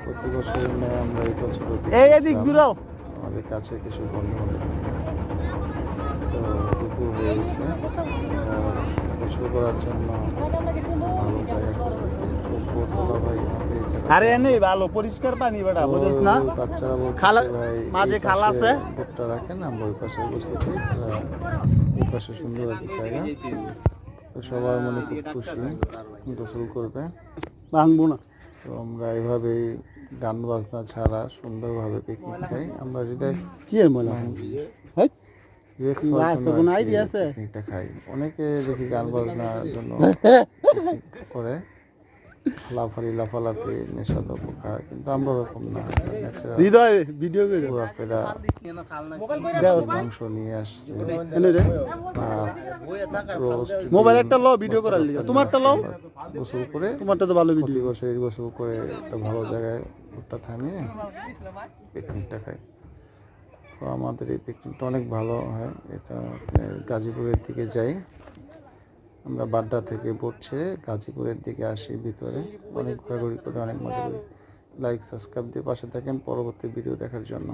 প্রতি বছরের ন্যায় আমরা এই বছর আমাদের কাছে কিছু বন্ধু বান্ধব তো দুপুর হয়ে গেছে। গোসল করার জন্য ভালো জায়গা খুঁজতেছি। তো বোটওয়ালা ভাই আমাদের এই জায়গায় আরে নেই ভালো পরিষ্কার পানি বেটা বুঝিস না বাচ্চারা খালা বলছে ভাই মাঝে খালা আছে বোটটা রাখেন, আমরা ওই পাশে গোসল করি। এই পাশে সুন্দর একটা জায়গা, তো সবার মনে খুব খুশি গোসল করবে। ভাঙবো না তো আমরা এইভাবেই গান বাজনা ছাড়া সুন্দরভাবে পিকনিক খাই। আমরা রিল্যাক্স কি এর মনে পিকনিকটা খাই। অনেকে দেখি গান বাজনার জন্য করে লাফালাফি নেশাদ্রব্য খায়, কিন্তু আমরা ওরকম না। হৃদয় ভিডিও করে ঘোরাফেরা মাংস নিয়ে আসছে, মোবাইল একটা লো ভিডিও করার লিগে তোমারটা লো গোসল করে তোমারটা তো ভালো ভিডিও গোসল করে একটা ভালো জায়গায় ভুট্টা থামিয়ে পিকনিকটা খাই। তো আমাদের এই পিকনিকটা অনেক ভালো হয়। এটা গাজীপুরের দিকে যাই আমরা, বাড্ডা থেকে বোট ছেড়ে গাজীপুরের দিকে আসি, ভিতরে অনেক ঘোরাঘুরি করে অনেক মজা করি। লাইক সাবস্ক্রাইব দিয়ে পাশে থাকেন পরবর্তী ভিডিও দেখার জন্য।